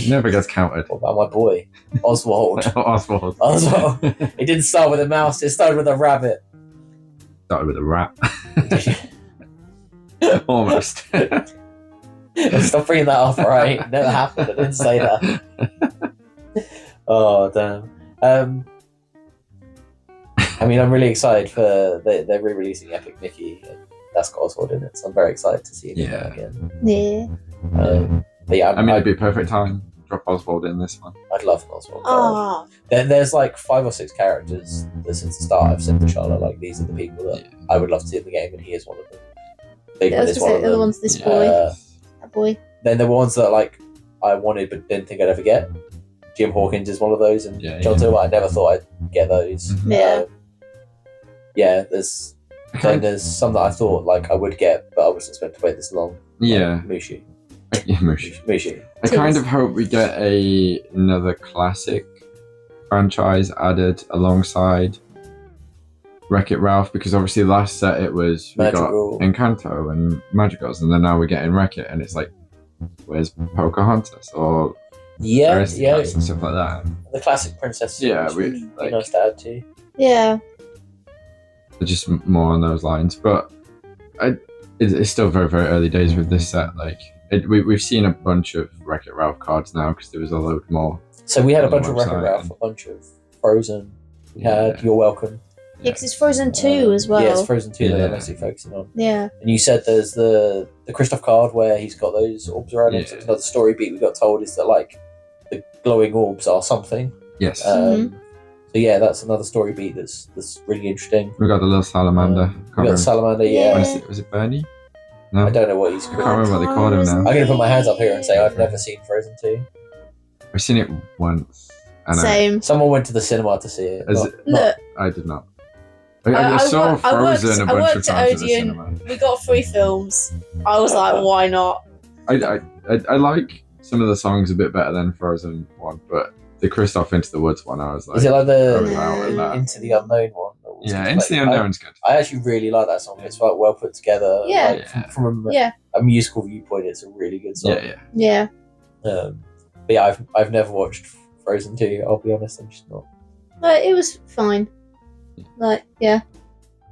never gets counted. What about my boy Oswald? Oswald. Oswald. It didn't start with a mouse. It started with a rabbit. Started with a rat. Almost. Stop bringing that up, right? It never happened. I didn't say that. Oh damn. I mean, I'm really excited for they're re-releasing Epic Mickey, and that's got Oswald in it, so I'm very excited to see him again. Yeah. But yeah, I mean, it'd be a perfect time. Drop Oswald in this one. I'd love an Oswald. Oh. There's like 5 or 6 characters that since the start I've said to Charlotte, like these are the people that I would love to see in the game, and he is one of them. Yeah, I was going to say, the other one's this boy. That boy. Then there were ones that like I wanted but didn't think I'd ever get. Jim Hawkins is one of those, and John Silver, I never thought I'd get those. Yeah. There's some that I thought like I would get, but I wasn't expecting to wait this long. Yeah. Like Mushu. Yeah, Mushu. Mushu. I kind of hope we get another classic franchise added alongside Wreck-It Ralph, because obviously last set it was we Madrigal. got Encanto and Madrigals, and then now we're getting Wreck-It, and it's like, where's Pocahontas or Aristocats and stuff like that. The classic princess. Yeah, would we be like nice to add too. Yeah. just more on those lines. But it's still very, very early days with this set. Like we've seen a bunch of Wreck-It Ralph cards now because there was a load more. So we had a on the bunch of Wreck-It website Ralph, a bunch of Frozen. We had You're Welcome. Yeah, because it's Frozen 2 as well. Yeah, it's Frozen 2 that Yeah. they're mostly focusing on. Yeah. And you said there's the Kristoff card where he's got those orbs around him. Yeah. So another story beat we got told is that like the glowing orbs are something. Yes. So yeah, that's another story beat that's really interesting. We got the little salamander. We got the salamander, yeah. Was it Bernie? No. I don't know what he's I can't called. remember what they called him now. I'm going to put my hands up here and say I've never seen Frozen 2. I've seen it once. And Same. Someone went to the cinema to see it. Look, I did not. I saw Frozen a bunch of times at the cinema. We got 3 films. I was like, why not? I like some of the songs a bit better than Frozen 1, but the Kristoff Into the Woods one, I was like... Is it like I was out with that. Into the Unknown one? Yeah, Into the Unknown's good. I actually really like that song. It's like well put together. Yeah. Like, from a musical viewpoint, it's a really good song. Yeah. But yeah, I've never watched Frozen 2. I'll be honest, I'm just not. Like, it was fine. Like, yeah.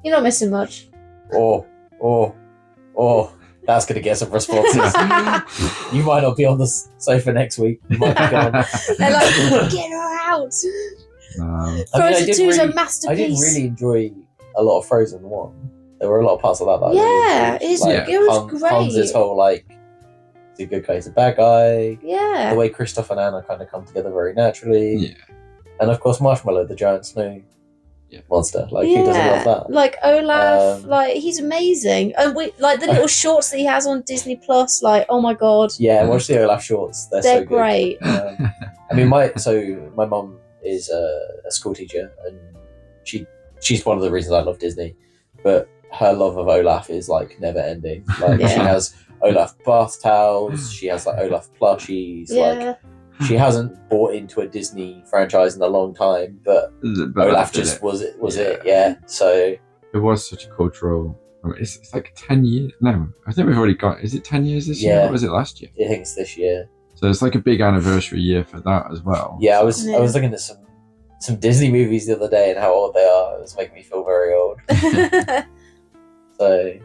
You're not missing much. Oh, that's going to get some responses. You might not be on the sofa next week. You might be gone. They're like, get her out. Frozen 2 is a masterpiece. I didn't really enjoy a lot of Frozen 1. There were a lot of parts of that. Yeah, it was great. Hans' whole, like, he's a good guy, he's a bad guy. Yeah. The way Kristoff and Anna kind of come together very naturally. Yeah. And of course, Marshmallow, the giant snow monster. Like, who doesn't love that? Like Olaf, like he's amazing. And we like the little shorts that he has on Disney Plus. Like, oh my god. Yeah, watch the Olaf shorts. They're so good. Great. I mean, my mum is a school teacher, and she's one of the reasons I love Disney. But her love of Olaf is like never ending. Like she has Olaf bath towels. She has like Olaf plushies. Like. She hasn't bought into a Disney franchise in a long time, but Olaf just was it, yeah. So it was such a cultural. I mean, it's like 10 years. No, I think we've already got. Is it 10 years this year? Or was it last year? I think it's this year. So it's like a big anniversary year for that as well. Yeah, I was looking at some Disney movies the other day and how old they are. It was making me feel very old. So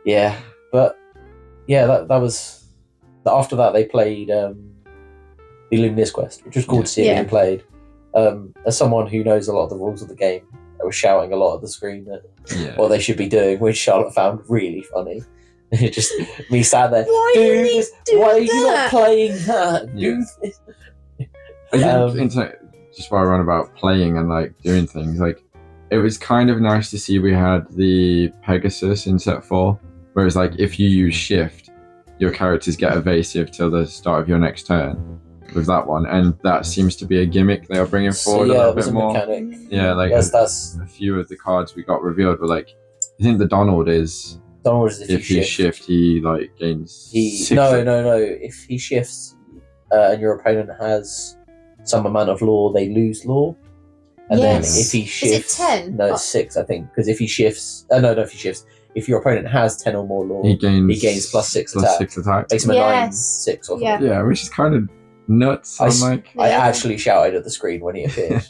yeah, but yeah, that was. After that, they played. The Luminous Quest, which was cool to see it being played. As someone who knows a lot of the rules of the game, I was shouting a lot at the screen at what they should be doing, which Charlotte found really funny. Just me sat there, why are you not playing that? Do this. I think just while we're on about playing and like doing things, like it was kind of nice to see we had the Pegasus in set 4. Whereas like if you use shift, your characters get evasive till the start of your next turn with that one, and that seems to be a gimmick they are bringing forward a little bit more. Mechanic. Yeah, like that's a few of the cards we got revealed were like, I think the Donald is if you shift, he like gains. No. If he shifts and your opponent has some amount of law, they lose law. And then if he shifts, is it 10? No, it's 6, I think. Because if he shifts, if he shifts, if your opponent has 10 or more law, he gains plus 6 attack. Makes him a 9/6 or something. Yeah, which is kind of nuts. I actually shouted at the screen when he appeared.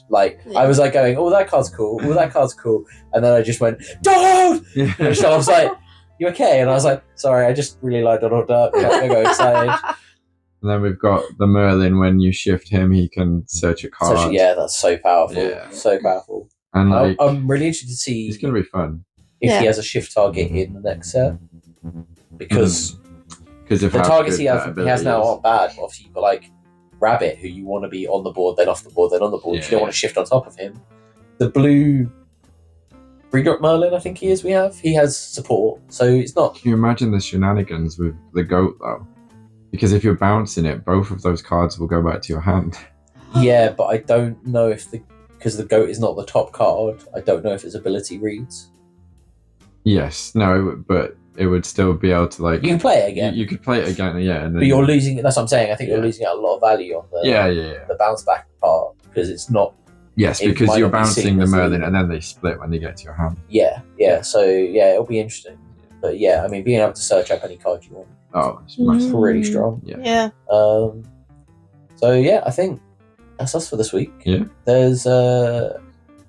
I was like going, "Oh, that card's cool. Oh, that card's cool," and then I just went, "Donald!" Yeah. And so I was like, "You okay?" And I was like, "Sorry, I just really like Donald Duck. I got excited." And then we've got the Merlin. When you shift him, he can search a card. That's so powerful. Yeah. So powerful. And I'm really interested to see. It's going to be fun if he has a shift target in the next set, because the targets he has now aren't bad. Obviously, you've got like Rabbit, who you want to be on the board, then off the board, then on the board. You don't want to shift on top of him. The blue 3-drop Merlin, I think he has support, so it's not. Can you imagine the shenanigans with the goat though? Because if you're bouncing it, both of those cards will go back to your hand. Yeah, but I don't know because the goat is not the top card. I don't know if its ability reads. Yes, no, but it would still be able to like. You can play it again. You could play it again, yeah. And then but you're losing it. That's what I'm saying. I think you're losing out a lot of value on the bounce back part because it's not. Yes, because you're bouncing the Merlin and then they split when they get to your hand. Yeah. So it'll be interesting. But yeah, I mean, being able to search up any card you want. Oh, it's really strong. Yeah. So yeah, I think that's us for this week. Yeah. There's a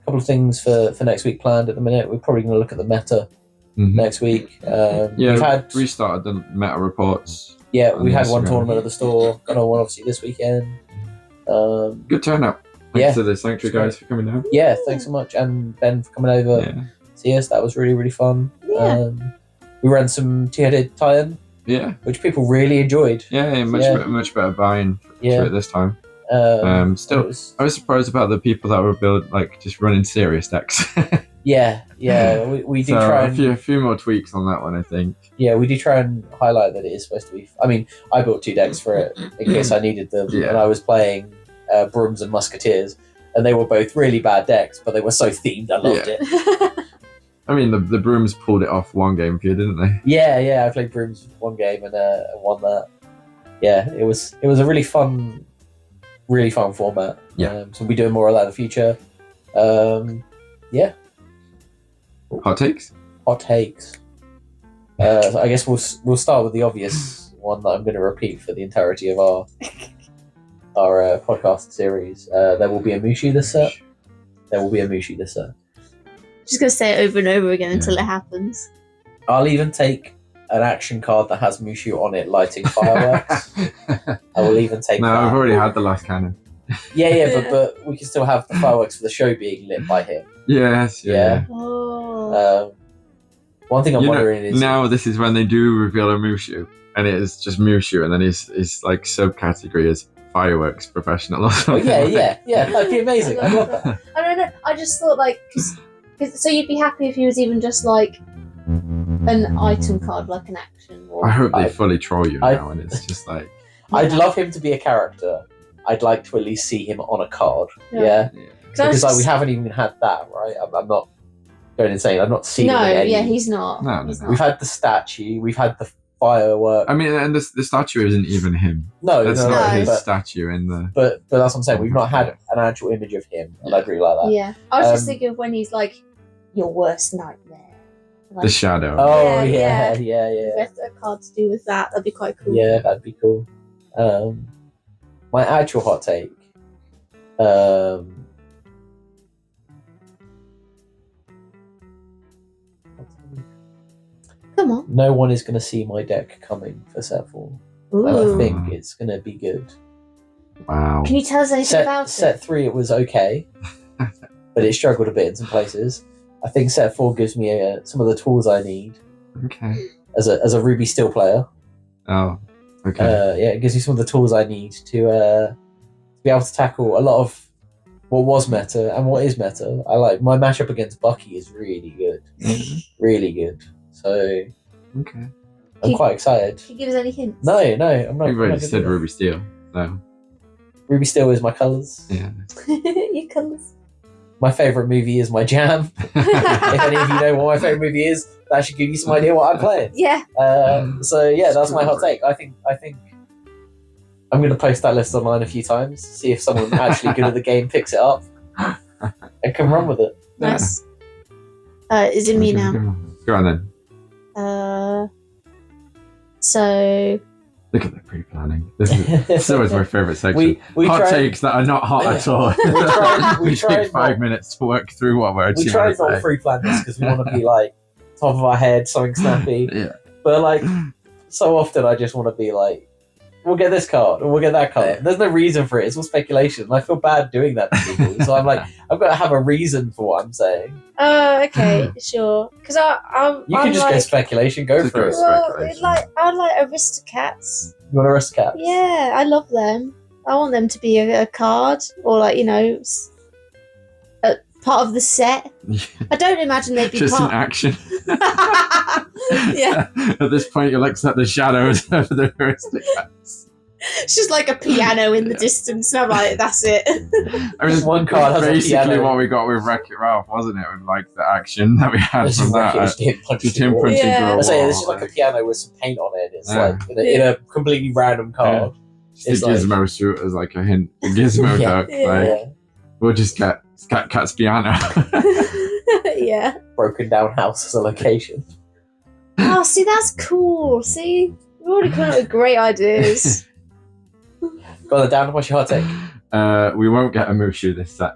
couple of things for next week planned at the minute. We're probably going to look at the meta next week. We've restarted the meta reports. Yeah, we had one tournament at the store. Got on one obviously this weekend. Good turnout. Thanks to the Sanctuary guys for coming down. Yeah, thanks so much, and Ben for coming over to see us. That was really, really fun. Yeah. We ran some two-headed tie-in. Yeah, which people really enjoyed. Much better buying for it this time. I was surprised about the people that were just running serious decks. We do try a few more tweaks on that one, I think. Yeah, we do try and highlight that it is supposed to be. I mean, I built 2 decks for it in case I needed them, and I was playing Brooms and Musketeers, and they were both really bad decks, but they were so themed. I loved it. I mean, the Brooms pulled it off one game for you, didn't they? Yeah. I played Brooms one game and won that. Yeah, it was a really fun format. Yeah. So we'll be doing more of that in the future. Hot takes. So I guess we'll start with the obvious one that I'm going to repeat for the entirety of our podcast series. There will be a Mushu this set. Just gonna say it over and over again until it happens. I'll even take an action card that has Mushu on it lighting fireworks. I will even take that. I've already had the last cannon. but we can still have the fireworks for the show being lit by him. Yes. Yeah. Oh. One thing I'm wondering is now this is when they do reveal a Mushu, and it is just Mushu, and then his like subcategory is fireworks professional or something. That'd be amazing. I love that. I don't know. I just thought so you'd be happy if he was even just like an item card, like an action. Or... I hope they fully troll you now, and it's just like. I'd love him to be a character. I'd like to at least see him on a card. Yeah. Because we haven't even had that, right? I'm not going insane. I'm not seeing. He's not. No. We've had the statue. We've had the firework. I mean, and the statue isn't even him. No, that's not his statue in the. But that's what I'm saying. We've not had an actual image of him, and I'd really like that. Yeah, I was just thinking of when he's like, your worst nightmare. Like, the shadow. Oh yeah. If a card to do with that, that'd be quite cool. Yeah, that'd be cool. My actual hot take. Come on. No one is going to see my deck coming for set 4. And I think it's going to be good. Wow. Can you tell us anything about it? Set 3, it was okay, but it struggled a bit in some places. I think set 4 gives me some of the tools I need. Okay. As a Ruby Steel player. Oh, okay. It gives me some of the tools I need to be able to tackle a lot of what was meta and what is meta. I like my matchup against Bucky is really good. Really good. So Okay. I'm quite excited. Can you give us any hints? No, I'm not. You've I'm already not said gonna do Ruby Steel. So, that. Ruby Steel is my colours. yeah. Your colours. My favourite movie is my jam. If any of you know what my favourite movie is, that should give you some idea what I'm playing. Yeah. So yeah, that's my hot take. I think I'm going to post that list online a few times, see if someone actually good at the game picks it up and can run with it. Nice. Is it me now? Go on then. So Look at the pre-planning. This is always my favourite section. we hot tried, takes that are not hot at all. we tried take 5 minutes to work through what we're We actually tried going not to say. pre-plan this because we want to be like top of our head, something snappy. Yeah. But like so often, I just want to be like, we'll get this card or we'll get that card. There's no reason for it. It's all speculation. And I feel bad doing that to people. So I'm like, I've got to have a reason for what I'm saying. oh, okay, sure. Because You can just go speculation. Go Just for go it. speculation. I like Aristocats. You want to risk cat? Yeah, I love them. I want them to be a card or like a part of the set. I don't imagine they'd be Just an part. action. Yeah, At this point, you look at the shadows of the Aristocats. it's just like a piano in the distance, and I'm like, that's it. I mean, Just one card has a basically piano. what we got with Wreck-It Ralph, wasn't it? With like the action that we had This from is that. just him punching Just him the wall. punching Yeah. through a I say wall, this is like a piano with some paint on it. It's Yeah. like in a completely random card. Just the It's like- Gizmo suit as like a hint. The Gizmo Yeah. duck. Yeah. Like, Yeah. we'll just get Cat's piano. Yeah. Broken down house as a location. Oh, see, that's cool. See, we've already come up with great ideas. Go on, Dan. What's your hot take? We won't get a Mushu this set.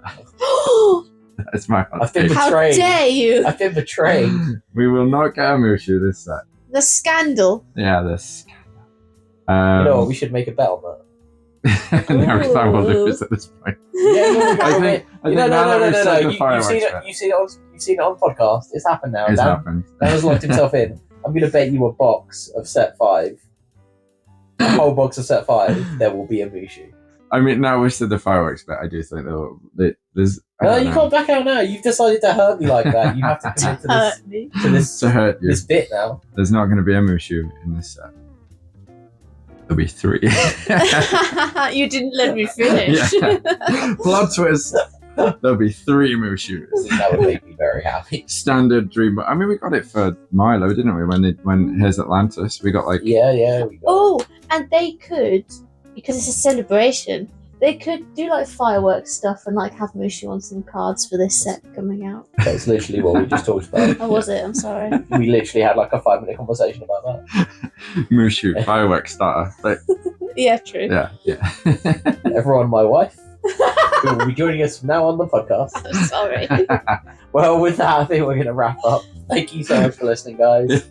That's my hot I've been take. How betrayed. dare you? I've been betrayed. We will not get a Mushu this set. The scandal. Yeah, this. You know what? We should make a bet on that. No, that will lose at this point. Yeah, no, I think no, now that we've said the You've fireworks seen it. bit, You've seen it on the podcast. It's happened now. it's Dan happened. has locked himself in. I'm going to bet you a box of set 5. A whole box of set 5. There will be a Mushu. I mean, now we've said the fireworks bit, I do think there's. I No, don't you know. can't back out now. You've decided to hurt me like that. You have to commit to this, Hurt me. to this, To hurt you. this bit now. There's not going to be a Mushu in this set. There'll be 3. You didn't let me finish. Yeah. Plot twist. There'll be 3 Mushus. That would make me very happy. Standard dream. I mean, we got it for Milo, didn't we? When here's Atlantis, we got like. Yeah. We got Oh, and they could, because it's a celebration, they could do like fireworks stuff and like have Mushu on some cards for this set coming out. That's literally what we just talked about. Oh, was it? I'm sorry. We literally had like a 5-minute conversation about that. Mushu fireworks starter. Like, Yeah, true. yeah. Everyone, my wife, who will be joining us from now on the podcast. I'm sorry. Well, with that, I think we're going to wrap up. Thank you so much for listening, guys.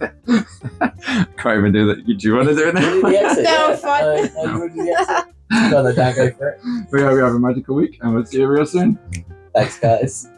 Can't even do that. Do you want to do it You now? did the exit, No, yeah. fine. No, you want to do the exit? Go on then, Dan, go for it. We hope you have a magical week, and we'll see you real soon. Thanks, guys.